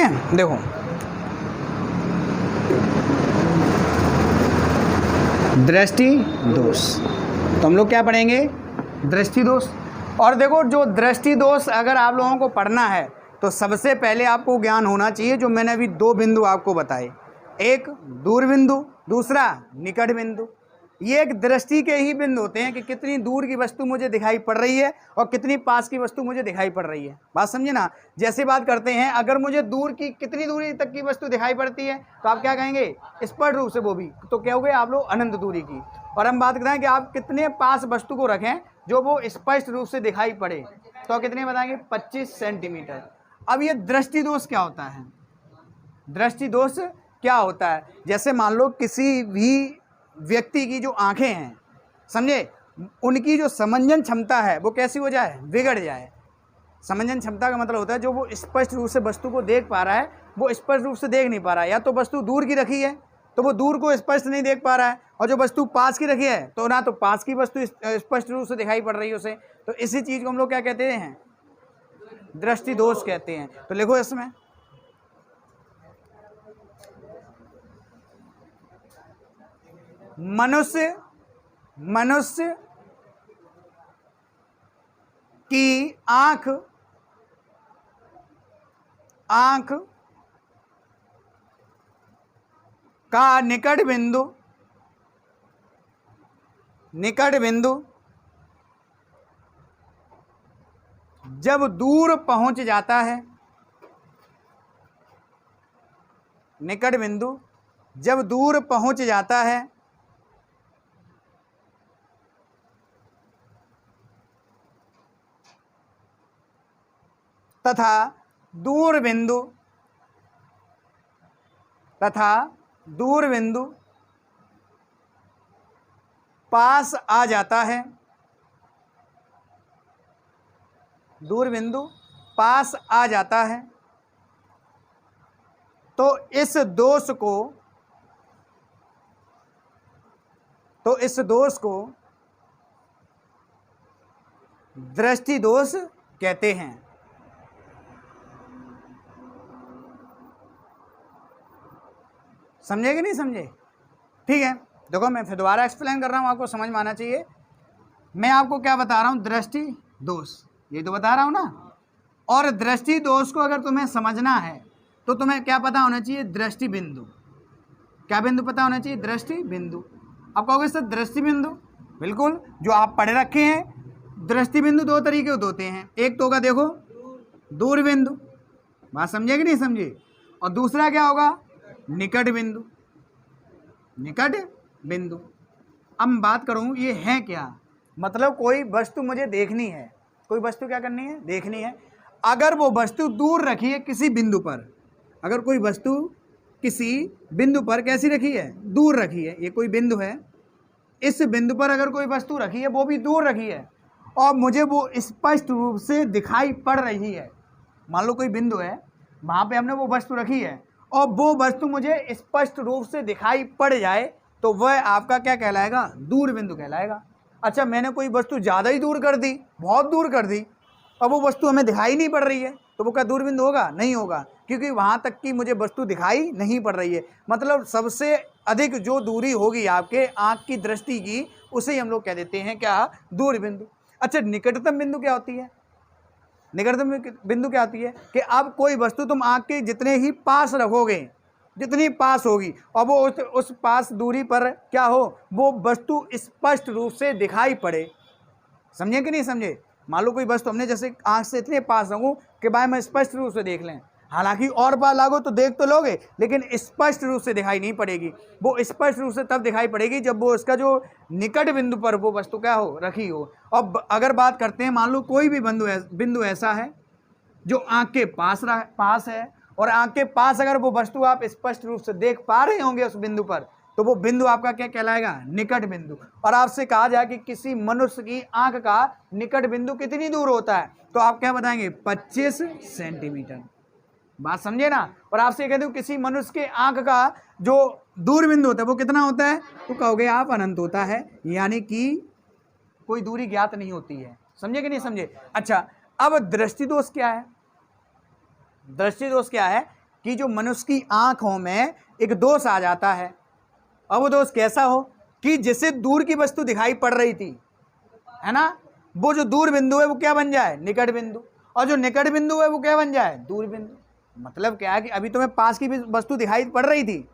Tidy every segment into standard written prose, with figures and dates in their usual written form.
है। देखो दृष्टि दोष, तो हम लोग क्या पढ़ेंगे, दृष्टि दोष। और देखो जो दृष्टि दोष अगर आप लोगों को पढ़ना है तो सबसे पहले आपको ज्ञान होना चाहिए जो मैंने अभी दो बिंदु आपको बताए, एक दूर बिंदु, दूसरा निकट बिंदु। ये एक दृष्टि के ही बिंदु होते हैं कि कितनी दूर की वस्तु मुझे दिखाई पड़ रही है और कितनी पास की वस्तु मुझे दिखाई पड़ रही है। बात समझे ना। जैसे बात करते हैं, अगर मुझे दूर की कितनी दूरी तक की वस्तु दिखाई पड़ती है तो आप क्या कहेंगे, स्पष्ट रूप से, वो भी तो क्या हो गए आप लोग अनंत दूरी की। और हम बात करते हैं कि आप कितने पास वस्तु को रखें जो वो स्पष्ट रूप से दिखाई पड़े, तो कितने बताएंगे, 25 सेंटीमीटर। अब ये दृष्टि दोष क्या होता है, दृष्टि दोष क्या होता है, जैसे मान लो किसी भी व्यक्ति की जो आंखें हैं, समझे, उनकी जो समंजन क्षमता है वो कैसी हो जाए, बिगड़ जाए। समंजन क्षमता का मतलब होता है जो वो स्पष्ट रूप से वस्तु को देख पा रहा है वो स्पष्ट रूप से देख नहीं पा रहा है, या तो वस्तु दूर की रखी है तो वो दूर को स्पष्ट नहीं देख पा रहा है, और जो वस्तु पास की रखी है तो ना तो पास की वस्तु स्पष्ट रूप से दिखाई पड़ रही है उसे। तो इसी चीज़ को हम लोग क्या कहते हैं, दृष्टि दोष कहते हैं। तो लिखो इसमें, मनुष्य की आंख का निकट बिंदु जब दूर पहुंच जाता है, निकट बिंदु जब दूर पहुंच जाता है तथा दूर बिंदु पास आ जाता है, दूर बिंदु पास आ जाता है, तो इस दोष को दृष्टि दोष कहते हैं। समझे कि नहीं समझे, ठीक है। देखो मैं फिर दोबारा एक्सप्लेन कर रहा हूँ, आपको समझ में आना चाहिए। मैं आपको क्या बता रहा हूँ, दृष्टि दोष, ये तो बता रहा हूँ ना। और दृष्टि दोष को अगर तुम्हें समझना है तो तुम्हें क्या पता होना चाहिए, दृष्टि बिंदु। क्या बिंदु पता होना चाहिए, दृष्टि बिंदु। आप कहोगे सर दृष्टि बिंदु, बिल्कुल, जो आप पढ़े रखे हैं। दृष्टि बिंदु दो तरीके के होते हैं, एक तो होगा देखो दूर बिंदु, बात समझे कि नहीं समझे, और दूसरा क्या होगा, निकट बिंदु। अब मैं बात करूं ये है क्या, मतलब कोई वस्तु मुझे देखनी है, कोई वस्तु क्या करनी है, देखनी है। अगर वो वस्तु दूर रखी है किसी बिंदु पर, अगर कोई वस्तु किसी बिंदु पर कैसी रखी है, दूर रखी है, ये कोई बिंदु है, इस बिंदु पर अगर कोई वस्तु रखी है वो भी दूर रखी है और मुझे वो स्पष्ट रूप से दिखाई पड़ रही है। मान लो कोई बिंदु है, वहाँ पे हमने वो वस्तु रखी है और वो वस्तु मुझे स्पष्ट रूप से दिखाई पड़ जाए तो वह आपका क्या कहलाएगा, दूर बिंदु कहलाएगा। अच्छा, मैंने कोई वस्तु ज़्यादा ही दूर कर दी, बहुत दूर कर दी, और वो वस्तु हमें दिखाई नहीं पड़ रही है, तो वो क्या दूर बिंदु होगा, नहीं होगा, क्योंकि वहाँ तक की मुझे वस्तु दिखाई नहीं पड़ रही है। मतलब सबसे अधिक जो दूरी होगी आपके आँख की दृष्टि की, उसे ही हम लोग कह देते हैं क्या, दूर बिंदु। अच्छा, निकटतम बिंदु क्या होती है, निकटतम बिंदु क्या होती है कि अब कोई वस्तु तुम आँख के जितने ही पास रखोगे, जितनी पास होगी, और वो उस पास दूरी पर क्या हो, वो वस्तु स्पष्ट रूप से दिखाई पड़े। समझे कि नहीं समझे। मान लो कोई वस्तु हमने जैसे आँख से इतने पास रखूँ कि भाई मैं स्पष्ट रूप से देख लें, हालांकि और पास लागो तो देख तो लोगे लेकिन स्पष्ट रूप से दिखाई नहीं पड़ेगी। वो स्पष्ट रूप से तब दिखाई पड़ेगी जब वो उसका जो निकट बिंदु पर वो वस्तु क्या हो, रखी हो। और अगर बात करते हैं, मान लो कोई भी बिंदु ऐसा है जो आँख के पास है, और आँख के पास अगर वो वस्तु आप स्पष्ट रूप से देख पा रहे होंगे उस बिंदु पर, तो वो बिंदु आपका क्या कहलाएगा, निकट बिंदु। और आपसे कहा जाए कि किसी मनुष्य की आँख का निकट बिंदु कितनी दूर होता है, तो आप क्या बताएंगे, 25 सेंटीमीटर। बात समझे ना। और आपसे कहते हो किसी मनुष्य के आँख का जो दूर बिंदु होता है वो कितना होता है, तो कहोगे आप अनंत होता है, यानी कि कोई दूरी ज्ञात नहीं होती है। समझे कि नहीं समझे। अच्छा, अब दृष्टि दोष क्या है, दृष्टि दोष क्या है कि जो मनुष्य की आंखों में एक दोष आ जाता है। अब वो दोष कैसा हो कि जिससे दूर की वस्तु दिखाई पड़ रही थी, है ना, वो जो दूर बिंदु है वो क्या बन जाए, निकट बिंदु, और जो निकट बिंदु है वो क्या बन जाए, दूर बिंदु। मतलब क्या है कि अभी तुम्हें पास की वस्तु दिखाई पड़ रही थी,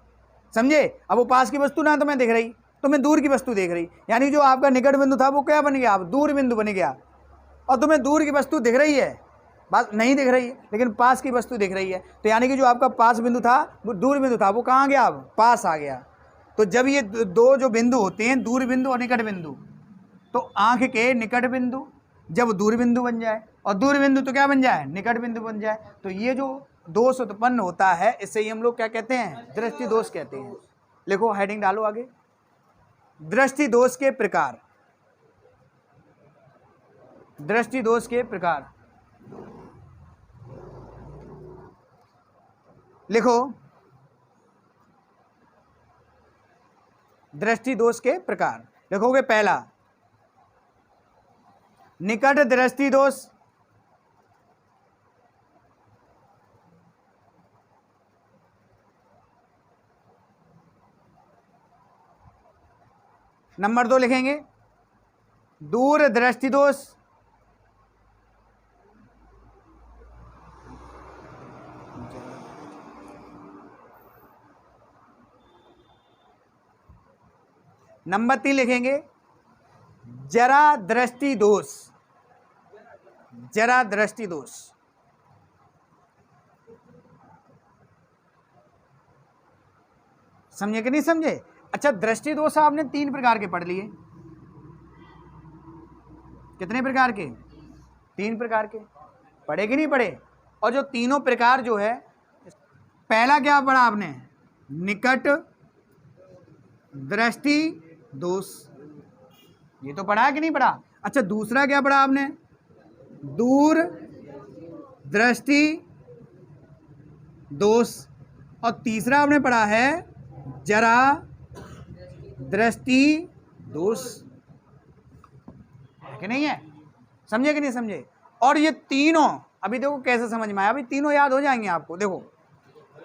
समझे, अब वो पास की वस्तु ना तुम्हें दिख रही, तुम्हें दूर की वस्तु देख रही, यानी जो आपका निकट बिंदु था वो क्या बन गया, अब दूर बिंदु बन गया। और तुम्हें दूर की वस्तु दिख रही है, बात नहीं दिख रही है, लेकिन पास की वस्तु दिख रही है। तो यानी कि जो आपका पास बिंदु था वो दूर बिंदु था, वो कहाँ गया, अब पास आ गया। तो जब ये दो जो बिंदु होते हैं, दूर बिंदु और निकट बिंदु, तो आंख के निकट बिंदु जब दूर बिंदु बन जाए और दूर बिंदु तो क्या बन जाए, निकट बिंदु बन जाए, तो ये जो दोष उत्पन्न होता है इससे ही हम लोग क्या कहते हैं, दृष्टि दोष कहते हैं। लिखो, हेडिंग डालो आगे, दृष्टि दोष के प्रकार। दृष्टि दोष के प्रकार लिखो, दृष्टि दोष के प्रकार लिखोगे। पहला, निकट दृष्टि दोष, नंबर 2 लिखेंगे दूर दृष्टि दोष, नंबर 3 लिखेंगे जरा दृष्टि दोष, जरा दृष्टि दोष। समझे कि नहीं समझे। अच्छा, दृष्टि दोष आपने 3 प्रकार के पढ़ लिए, कितने प्रकार के, 3 प्रकार के पढ़े कि नहीं पढ़े। और जो तीनों प्रकार जो है, पहला क्या पढ़ा आपने, निकट दृष्टि दोष, ये तो पढ़ा है कि नहीं पढ़ा। अच्छा, दूसरा क्या पढ़ा आपने, दूर दृष्टि दोष, और तीसरा आपने पढ़ा है जरा दृष्टि दोष, है कि नहीं है, समझे कि नहीं समझे। और ये तीनों अभी देखो कैसे समझ में आया, अभी तीनों याद हो जाएंगे आपको। देखो,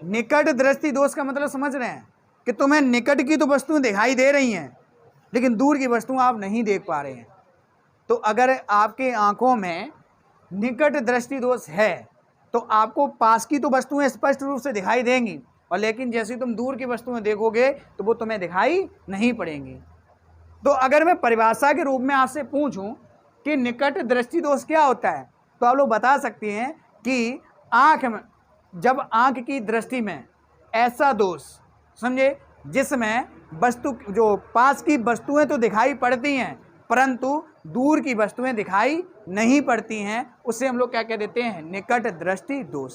निकट दृष्टि दोष का मतलब समझ रहे हैं कि तुम्हें निकट की तो वस्तुएं दिखाई दे रही हैं लेकिन दूर की वस्तुएं आप नहीं देख पा रहे हैं। तो अगर आपके आंखों में निकट दृष्टि दोष है तो आपको पास की तो वस्तुएं स्पष्ट रूप से दिखाई देंगी, और लेकिन जैसे तुम दूर की वस्तुएं देखोगे तो वो तुम्हें दिखाई नहीं पड़ेंगी। तो अगर मैं परिभाषा के रूप में आपसे पूछूं कि निकट दृष्टि दोष क्या होता है, तो आप लोग बता सकते हैं कि आंख में, जब आंख की दृष्टि में ऐसा दोष, समझे, जिसमें वस्तु जो पास की वस्तुएं तो दिखाई पड़ती हैं परंतु दूर की वस्तुएं दिखाई नहीं पड़ती हैं, उसे हम लोग क्या कह देते हैं, निकट दृष्टि दोष।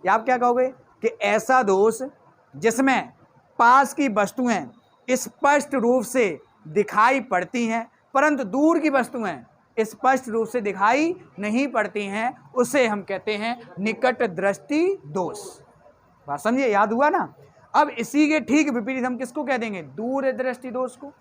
या आप क्या कहोगे कि ऐसा दोष जिसमें पास की वस्तुएं स्पष्ट रूप से दिखाई पड़ती हैं परंतु दूर की वस्तुएं स्पष्ट रूप से दिखाई नहीं पड़ती हैं, उसे हम कहते हैं निकट दृष्टि दोष। बात समझिए, याद हुआ ना। अब इसी के ठीक विपरीत हम किसको कह देंगे, दूर दृष्टि दोष को,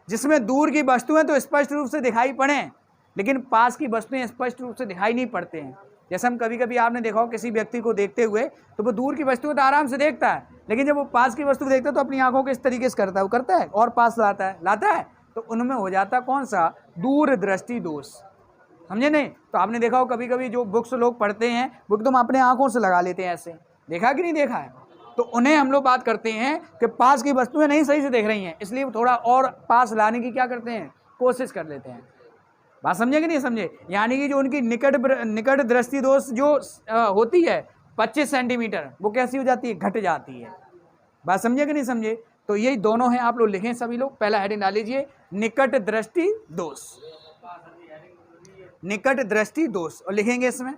जिसमें दूर की वस्तुएं तो स्पष्ट रूप से दिखाई पड़े लेकिन पास की वस्तुएं स्पष्ट रूप से दिखाई नहीं पड़ते हैं। जैसे हम कभी कभी आपने देखा हो किसी व्यक्ति को देखते हुए तो वो दूर की वस्तुएं तो आराम से देखता है, लेकिन जब वो पास की वस्तु देखता है तो अपनी आंखों के इस तरीके से करता है, वो करता है और पास लाता है, तो उनमें हो जाता कौन सा, दूर दृष्टि दोष। समझे नहीं। तो आपने देखा हो कभी कभी जो बुक्स लोग पढ़ते हैं वो एकदम अपने आंखों से लगा लेते हैं, ऐसे देखा कि नहीं देखा है, तो उन्हें हम लोग बात करते हैं कि पास की वस्तुएं नहीं सही से देख रही हैं, इसलिए थोड़ा और पास लाने की क्या करते हैं, कोशिश कर लेते हैं। बात समझे कि नहीं समझे। यानी कि जो उनकी निकट दृष्टि दोष जो होती है 25 सेंटीमीटर, वो कैसी हो जाती है, घट जाती है। बात समझे कि नहीं समझे। तो यही दोनों हैं, आप लोग लिखें सभी लोग, पहला हेडिंग डाल लीजिए निकट दृष्टि दोष, निकट दृष्टि दोष, और लिखेंगे इसमें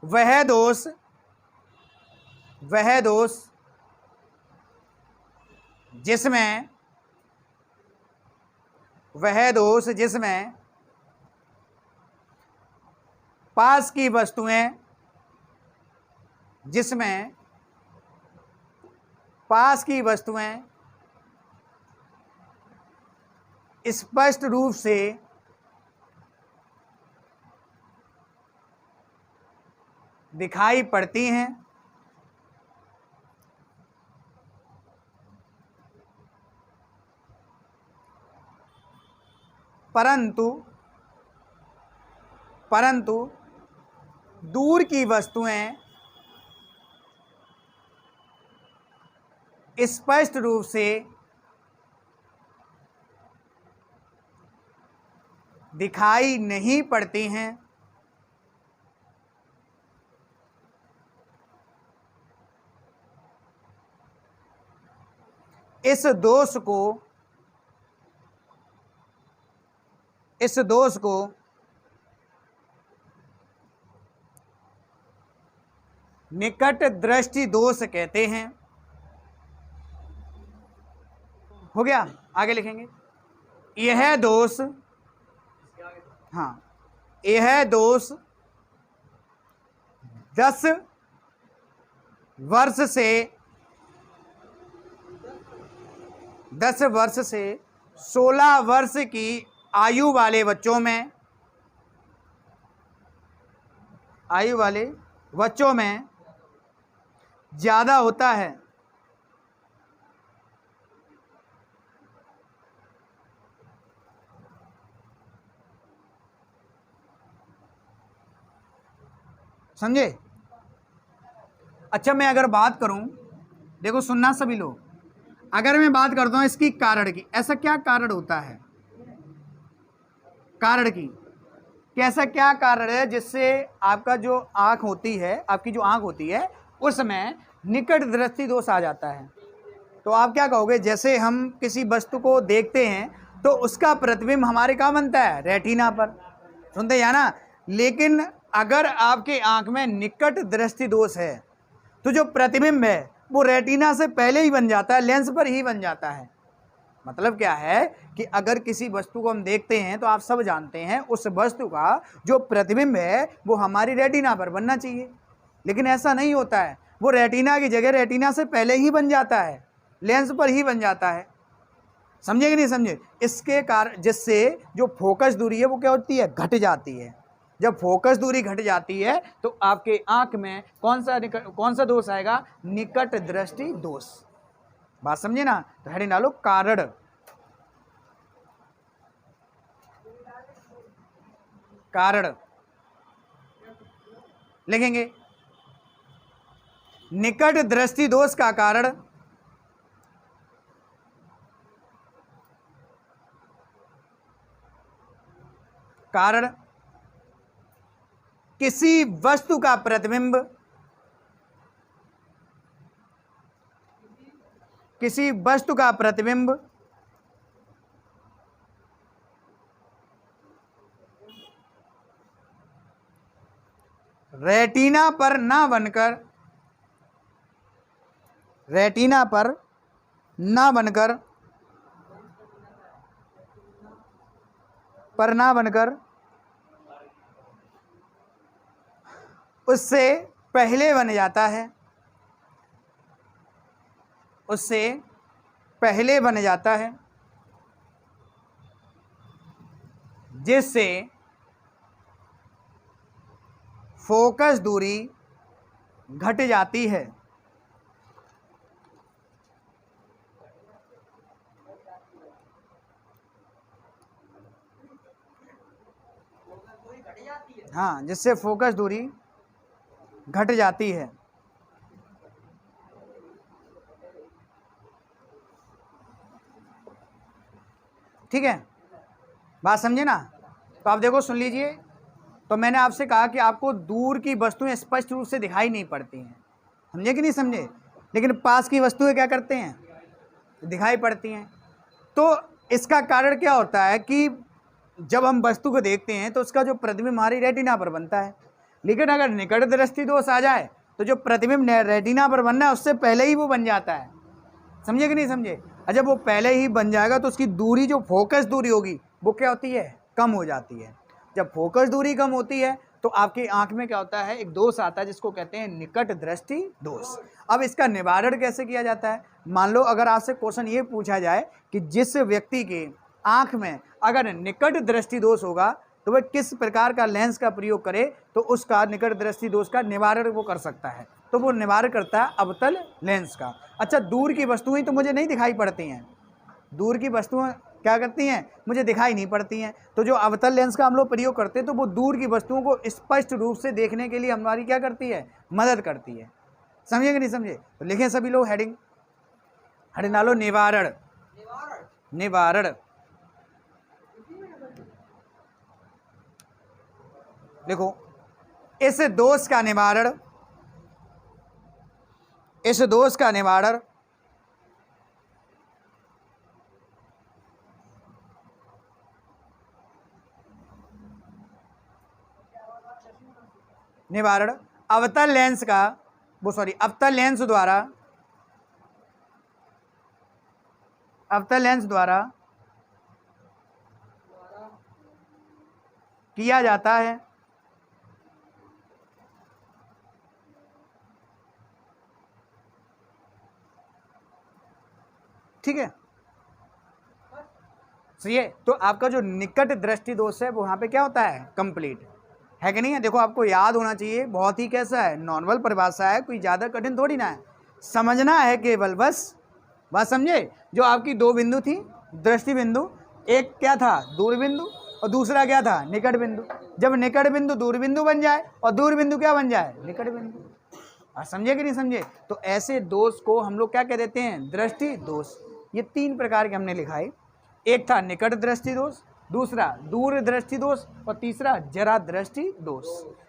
वह दोष जिसमें पास की वस्तुएं स्पष्ट रूप से दिखाई पड़ती हैं, परंतु दूर की वस्तुएं स्पष्ट रूप से दिखाई नहीं पड़ती हैं। इस दोष को निकट दृष्टि दोष कहते हैं। हो गया, आगे लिखेंगे। यह दोष, हाँ, यह दोष 10 वर्ष से 16 वर्ष की आयु वाले बच्चों में ज़्यादा होता है। समझे? अच्छा, मैं अगर बात करूं, देखो सुनना सभी लोग, अगर मैं बात करता हूं इसकी कारण की, ऐसा क्या कारण होता है कारण की, कैसा क्या कारण है जिससे आपका जो आँख होती है, आपकी जो आँख होती है उसमें निकट दृष्टि दोष आ जाता है। तो आप क्या कहोगे, जैसे हम किसी वस्तु को देखते हैं तो उसका प्रतिबिंब हमारे कहाँ बनता है, रेटिना पर, सुनते हैं ना। लेकिन अगर आपके आँख में निकट दृष्टि दोष है तो जो प्रतिबिंब है वो रेटिना से पहले ही बन जाता है, लेंस पर ही बन जाता है। मतलब क्या है कि अगर किसी वस्तु को हम देखते हैं तो आप सब जानते हैं उस वस्तु का जो प्रतिबिंब है वो हमारी रेटिना पर बनना चाहिए, लेकिन ऐसा नहीं होता है। वो रेटिना की जगह रेटिना से पहले ही बन जाता है, लेंस पर ही बन जाता है। समझे कि नहीं समझे? इसके कारण जिससे जो फोकस दूरी है वो क्या होती है, घट जाती है। जब फोकस दूरी घट जाती है तो आपके आंख में कौन सा दोष आएगा, निकट दृष्टि दोष। बात समझे ना? तो हेडिंग डालो कारण लिखेंगे। निकट दृष्टि दोष का कारण किसी वस्तु का प्रतिबिंब रेटिना पर ना बनकर उससे पहले बन जाता है, जिससे फोकस दूरी घट जाती है। हाँ, जिससे फोकस दूरी घट जाती है। ठीक है, बात समझे ना? तो आप देखो, सुन लीजिए। तो मैंने आपसे कहा कि आपको दूर की वस्तुएं स्पष्ट रूप से दिखाई नहीं पड़ती हैं, समझे कि नहीं समझे? लेकिन पास की वस्तुएं क्या करते हैं, दिखाई पड़ती हैं। तो इसका कारण क्या होता है कि जब हम वस्तु को देखते हैं तो उसका जो प्रतिबिंब हमारी रेटिना पर बनता है, लेकिन अगर निकट दृष्टि दोष आ जाए तो जो प्रतिबिंब रेटिना पर बनना है उससे पहले ही वो बन जाता है। समझे कि नहीं समझे? और जब वो पहले ही बन जाएगा तो उसकी दूरी, जो फोकस दूरी होगी, वो क्या होती है, कम हो जाती है। जब फोकस दूरी कम होती है तो आपकी आंख में क्या होता है, एक दोष आता है जिसको कहते हैं निकट दृष्टि दोष। अब इसका निवारण कैसे किया जाता है? मान लो अगर आपसे क्वेश्चन ये पूछा जाए कि जिस व्यक्ति के आंख में अगर निकट दृष्टि दोष होगा तो वह किस प्रकार का लेंस का प्रयोग करे तो उसका निकट दृष्टि दोष का निवारण वो कर सकता है, तो वो निवारण करता है अवतल लेंस का। अच्छा, दूर की वस्तुएं तो मुझे नहीं दिखाई पड़ती हैं, दूर की वस्तुएं क्या करती हैं, मुझे दिखाई नहीं पड़ती हैं, तो जो अवतल लेंस का हम लोग प्रयोग करते हैं तो वो दूर की वस्तुओं को स्पष्ट रूप से देखने के लिए हमारी क्या करती है, मदद करती है। समझे कि नहीं समझे? तो लिखें सभी लोग हेडिंग, हेडिंग डालो निवारण, निवारण। देखो, इस दोष का निवारण, इस दोष का निवारण निवारण अवतल लेंस का अवतल लेंस द्वारा, अवतल लेंस द्वारा किया जाता है। ठीक है, सही है। तो आपका जो निकट दृष्टि दोष है वो यहाँ पे क्या होता है, कंप्लीट है कि नहीं है। देखो, आपको याद होना चाहिए, बहुत ही कैसा है, नॉर्मल परिभाषा है, कोई ज़्यादा कठिन थोड़ी ना है, समझना है केवल बस। बात समझे? जो आपकी दो बिंदु थी दृष्टि बिंदु, एक क्या था, दूर बिंदु, और दूसरा क्या था, निकट बिंदु। जब निकट बिंदु दूर बिंदु बन जाए और दूर बिंदु क्या बन जाए, निकट बिंदु। समझे कि नहीं समझे? तो ऐसे दोष को हम लोग क्या कह देते हैं, दृष्टि दोष। ये तीन प्रकार के हमने लिखा है, एक था निकट दृष्टि दोष, दूसरा दूर दृष्टि दोष, और तीसरा जरा दृष्टि दोष,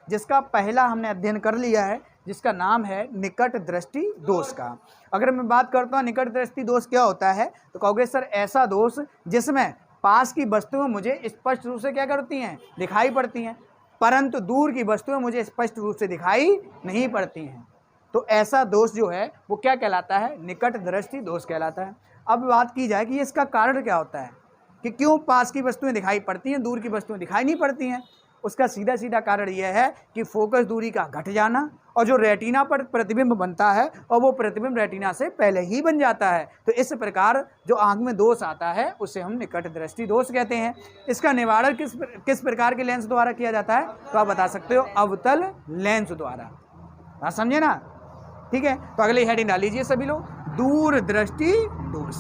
जिसका पहला हमने अध्ययन कर लिया है, जिसका नाम है निकट दृष्टि दोष का। अगर मैं बात करता हूँ निकट दृष्टि दोष क्या होता है, तो कहोगे सर ऐसा दोष जिसमें पास की वस्तुएं मुझे स्पष्ट रूप से क्या करती हैं, दिखाई पड़ती हैं, परंतु दूर की वस्तुएं मुझे स्पष्ट रूप से दिखाई नहीं पड़ती हैं। तो ऐसा दोष जो है वो क्या कहलाता है, निकट दृष्टि दोष कहलाता है। अब बात की जाए कि इसका कारण क्या होता है, कि क्यों पास की वस्तुएं दिखाई पड़ती हैं, दूर की वस्तुएं दिखाई नहीं पड़ती हैं। उसका सीधा सीधा कारण यह है कि फोकस दूरी का घट जाना, और जो रेटिना पर प्रतिबिंब बनता है और वो प्रतिबिंब रेटिना से पहले ही बन जाता है। तो इस प्रकार जो आंख में दोष आता है उसे हम निकट दृष्टि दोष कहते हैं। इसका निवारण किस प्रकार के लेंस द्वारा किया जाता है, तो आप बता सकते हो अवतल लेंस द्वारा। बात समझे ना? ठीक है, तो अगली हेडिंग डाल लीजिए सभी लोग, दूर दृष्टि दोष,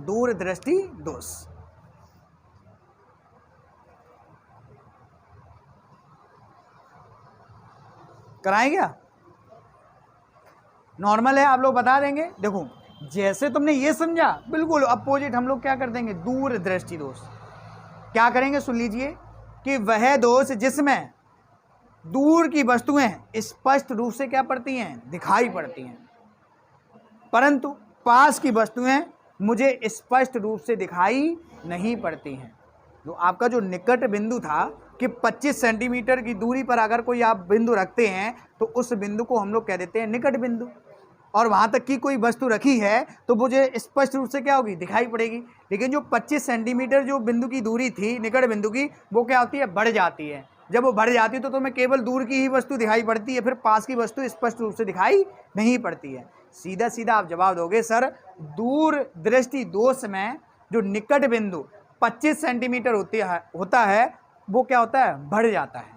दूर दृष्टि दोष। कराएं क्या? नॉर्मल है, आप लोग बता देंगे। देखो, जैसे तुमने ये समझा, बिल्कुल अपोजिट हम लोग क्या कर देंगे, दूर दृष्टि दोष। क्या करेंगे, सुन लीजिए, कि वह दोष जिसमें दूर की वस्तुएं स्पष्ट रूप से क्या पड़ती हैं, दिखाई पड़ती हैं, परंतु पास की वस्तुएं मुझे स्पष्ट रूप से दिखाई नहीं पड़ती हैं। जो आपका जो निकट बिंदु था कि 25 सेंटीमीटर की दूरी पर अगर कोई आप बिंदु रखते हैं तो उस बिंदु को हम लोग कह देते हैं निकट बिंदु, और वहाँ तक की कोई वस्तु रखी है तो मुझे स्पष्ट रूप से क्या होगी, दिखाई पड़ेगी। लेकिन जो 25 सेंटीमीटर जो बिंदु की दूरी थी निकट बिंदु की, वो क्या होती है, बढ़ जाती है। जब वो बढ़ जाती है तो तुम्हें केवल दूर की ही वस्तु दिखाई पड़ती है, फिर पास की वस्तु स्पष्ट रूप से दिखाई नहीं पड़ती है। सीधा सीधा आप जवाब दोगे सर, दूर दृष्टि दोष में जो निकट बिंदु 25 सेंटीमीटर होता है वो क्या होता है, बढ़ जाता है।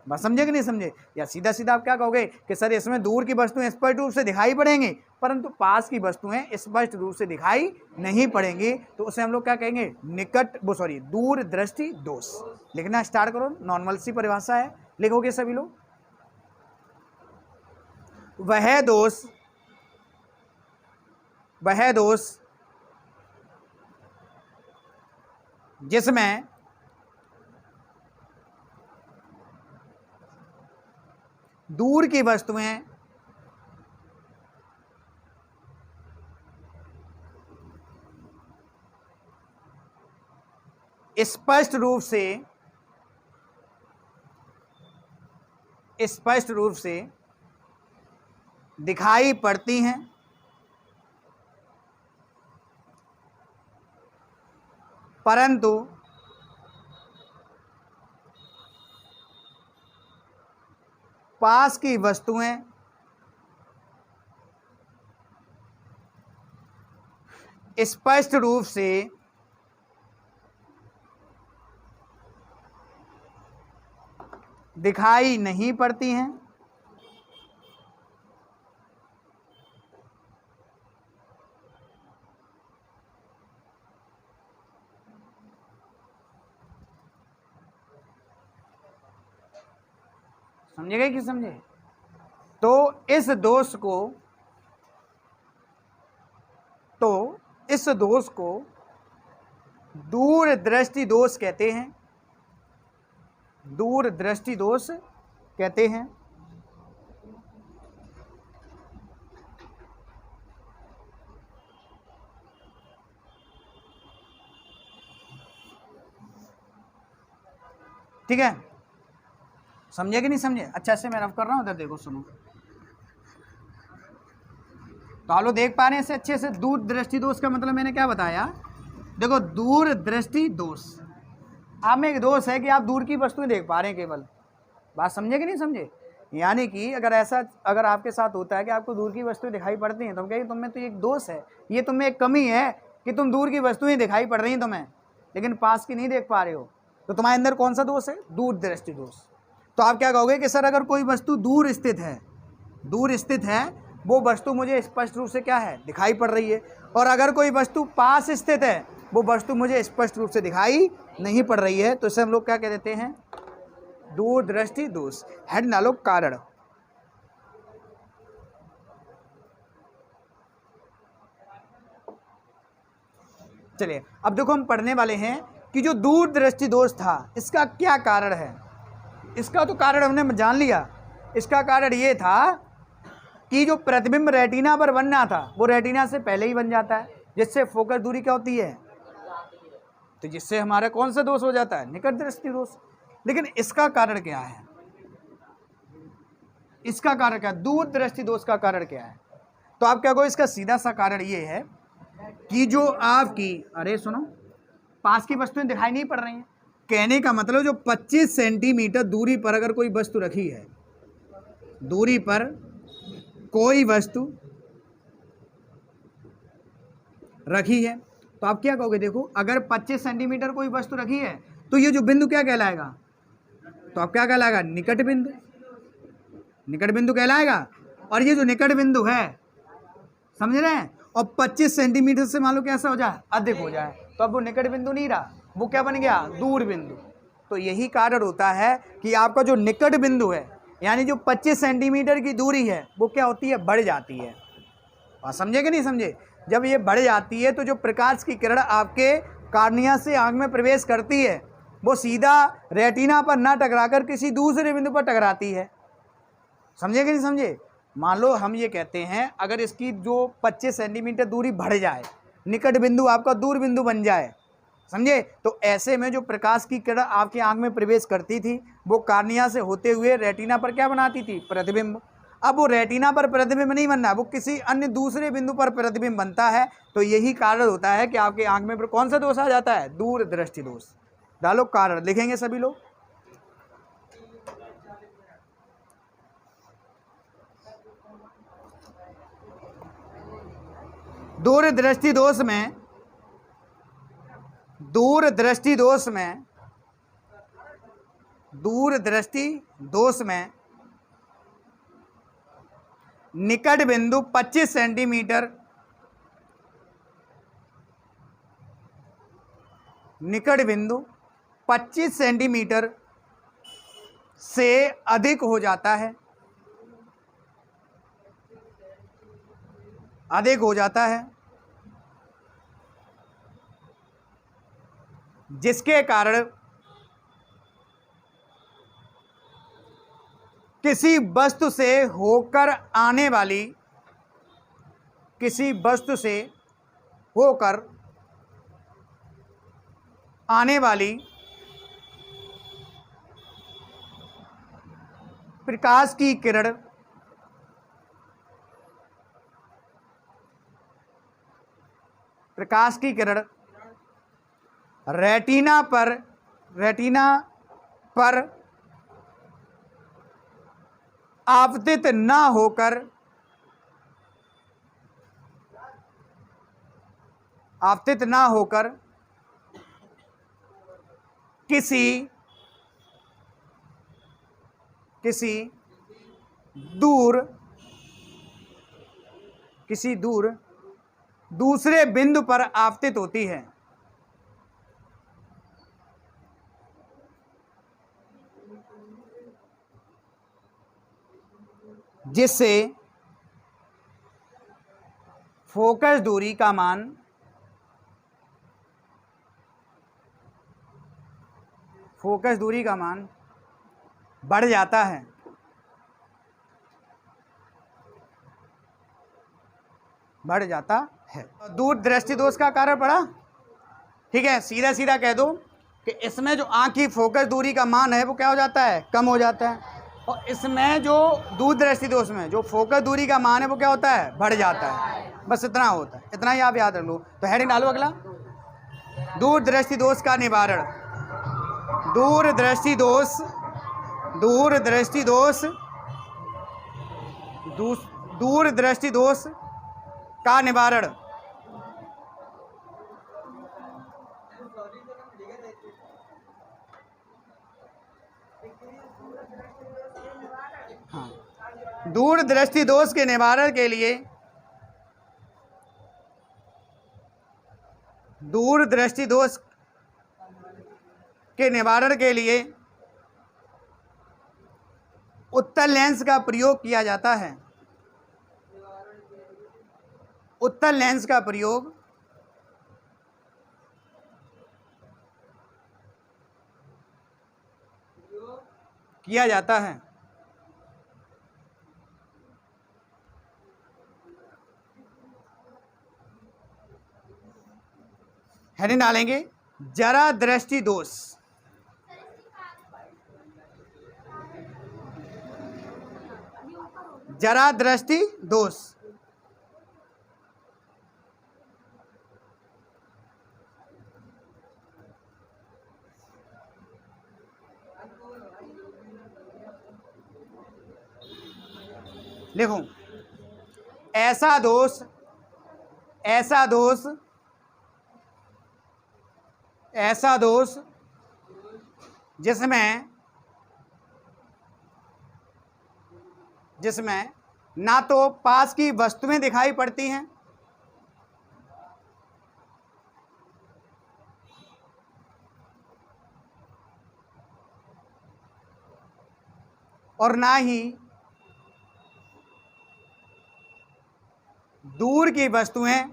बस समझे कि नहीं समझे? या सीधा सीधा आप क्या कहोगे कि सर इसमें दूर की वस्तुएं स्पष्ट रूप से दिखाई पड़ेंगी परंतु पास की वस्तुएं स्पष्ट रूप से दिखाई नहीं पड़ेंगी, तो उसे हम लोग क्या कहेंगे, दूर दृष्टि दोष। लिखना स्टार्ट करो, नॉर्मल सी परिभाषा है, लिखोगे सभी लोग। वह दोष जिसमें दूर की वस्तुएं स्पष्ट रूप से दिखाई पड़ती हैं, परंतु पास की वस्तुएं स्पष्ट रूप से दिखाई नहीं पड़ती हैं। समझेगा कि समझे? तो इस दोष को दूर दृष्टि दोष कहते हैं। दूर दृष्टि दोष कहते हैं। ठीक है, समझे कि नहीं समझे? अच्छा से मैं रफ कर रहा हूं, इधर देखो, सुनो। तो आप लोग देख पा रहे हैं इसे अच्छे से? दूर दृष्टि दोष का मतलब मैंने क्या बताया? देखो, दूर दृष्टि दोष, आप में एक दोष है कि आप दूर की वस्तुएं देख पा रहे हैं केवल। बात समझे कि नहीं समझे? यानी कि अगर आपके साथ होता है कि आपको दूर की वस्तुएं दिखाई पड़ती हैं, तो हम कहेंगे तुम में तो एक दोष है, ये तुम में एक कमी है कि तुम दूर की वस्तुएं दिखाई पड़ रही हैं तुम्हें, लेकिन पास की नहीं देख पा रहे हो। तो तुम्हारे अंदर कौन सा दोष है? दूर दृष्टि दोष। तो आप क्या कहोगे कि सर अगर कोई वस्तु दूर स्थित है, वो वस्तु मुझे स्पष्ट रूप से क्या है? दिखाई पड़ रही है। और अगर कोई वस्तु पास स्थित है, वो वस्तु मुझे स्पष्ट रूप से दिखाई नहीं पड़ रही है। तो इसे हम लोग क्या कह देते हैं? दूर दृष्टि दोष। हेड ना लो कारण। चलिए अब देखो, हम पढ़ने वाले हैं कि जो दूर दृष्टि दोष था, इसका क्या कारण है। इसका तो कारण हमने जान लिया। इसका कारण ये था कि जो प्रतिबिंब रेटिना पर बनना था, वो रेटिना से पहले ही बन जाता है, जिससे फोकस दूरी क्या होती है? तो जिससे हमारा कौन सा दोष हो जाता है? निकट दृष्टि दोष। लेकिन इसका कारण क्या है? इसका कारण क्या? दूर दृष्टि दोष का कारण क्या है? तो आप क्या कहो, इसका सीधा सा कारण ये है कि जो आपकी, अरे सुनो, पास की वस्तुएं दिखाई नहीं पड़ रही हैं। कहने का मतलब जो 25 सेंटीमीटर दूरी पर अगर कोई वस्तु रखी है, दूरी पर कोई वस्तु रखी है, तो आप क्या कहोगे? देखो, अगर 25 सेंटीमीटर कोई वस्तु रखी है, तो ये जो बिंदु क्या कहलाएगा? तो आप क्या कहलाएगा? निकट बिंदु। निकट बिंदु कहलाएगा। और ये जो निकट बिंदु है, समझ रहे हैं, और 25 सेंटीमीटर से मान लो कैसा हो जाए? अधिक हो जाए, तो अब वो निकट बिंदु नहीं रहा, वो क्या बन गया? दूर बिंदु। तो यही कारण होता है कि आपका जो निकट बिंदु है, यानी जो 25 सेंटीमीटर की दूरी है, वो क्या होती है? बढ़ जाती है। बात समझे कि नहीं समझे? जब ये बढ़ जाती है, तो जो प्रकाश की किरण आपके कार्निया से आंख में प्रवेश करती है, वो सीधा रेटिना पर ना टकराकर किसी दूसरे बिंदु पर टकराती है। समझे कि नहीं समझे? मान लो हम ये कहते हैं, अगर इसकी जो 25 सेंटीमीटर दूरी बढ़ जाए, निकट बिंदु आपका दूर बिंदु बन जाए, समझे? तो ऐसे में जो प्रकाश की किरण आपकी आंख में प्रवेश करती थी, वो कार्निया से होते हुए रेटिना पर क्या बनाती थी? प्रतिबिंब। अब वो रेटिना पर प्रतिबिंब नहीं बनना, वो किसी अन्य दूसरे बिंदु पर प्रतिबिंब बनता है। तो यही कारण होता है कि आपके आंख में कौन सा दोष आ जाता है? दूर दृष्टि दोष। डालो कारण, लिखेंगे सभी लोग। दूर दृष्टि दोष में निकट बिंदु 25 सेंटीमीटर, निकट बिंदु 25 सेंटीमीटर से अधिक हो जाता है, अधिक हो जाता है, जिसके कारण किसी वस्तु से होकर आने वाली, किसी वस्तु से होकर आने वाली प्रकाश की किरण रेटिना पर आपतित ना होकर किसी किसी दूर दूसरे बिंदु पर आपतित होती है, जिससे फोकस दूरी का मान बढ़ जाता है। दूर दृष्टि दोष का कारण पड़ा। ठीक है, सीधा सीधा कह दो कि इसमें जो आँख की फोकस दूरी का मान है वो क्या हो जाता है, कम हो जाता है, और इसमें जो दूर दृष्टि दोष में जो फोकस दूरी का मान है वो क्या होता है, बढ़ जाता है। बस इतना होता है, इतना ही आप याद रख लो। तो हेडिंग डालो अगला, दूर दृष्टि दोष का निवारण। दूर दृष्टि दोष का निवारण। हाँ, दूर दृष्टि दोष के निवारण के लिए उत्तल लेंस का प्रयोग किया जाता है। उत्तल लेंस का प्रयोग किया जाता है। हेडिंग डालेंगे, जरा दृष्टि दोष। जरा दृष्टि दोष लिखो, ऐसा दोष जिसमें ना तो पास की वस्तुएं दिखाई पड़ती हैं और ना ही दूर की वस्तुएं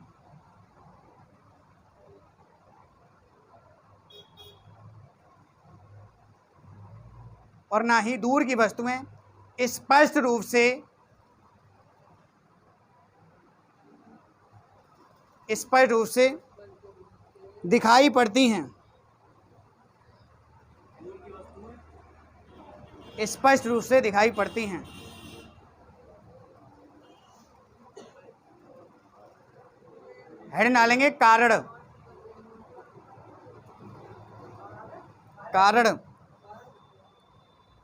स्पष्ट रूप से दिखाई पड़ती हैं। स्पष्ट रूप से दिखाई पड़ती हैं। हेड डालेंगे, कारण।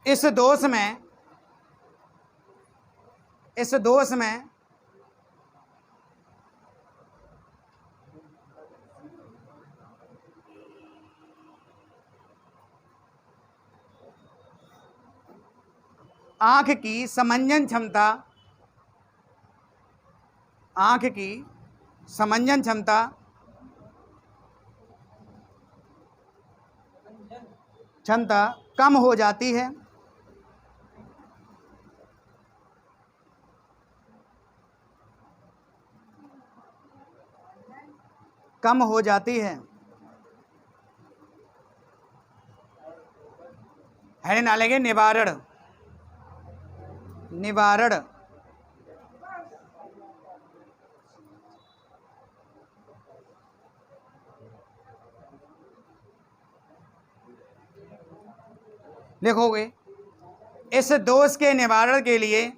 इस दोष में आँख की समंजन क्षमता कम हो जाती है। है डालेंगे, निवारण। लिखोगे, इस दोष के निवारण के लिए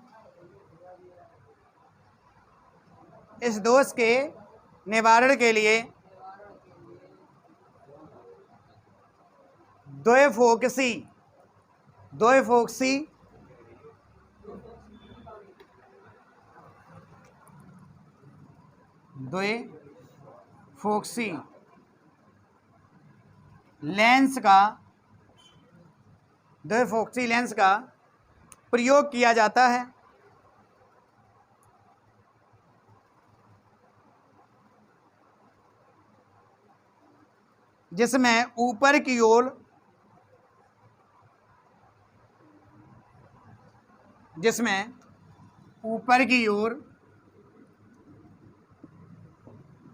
द्विफोकसी लेंस का प्रयोग किया जाता है जिसमें ऊपर की ओर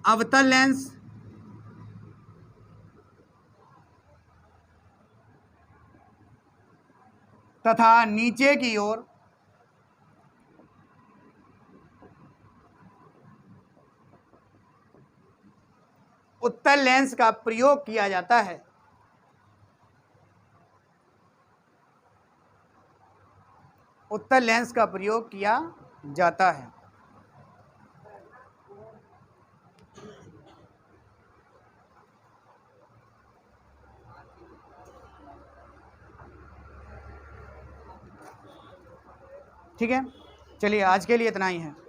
अवतल लेंस तथा नीचे की ओर उत्तल लेंस का प्रयोग किया जाता है। उत्तल लेंस का प्रयोग किया जाता है। ठीक है, चलिए आज के लिए इतना ही है।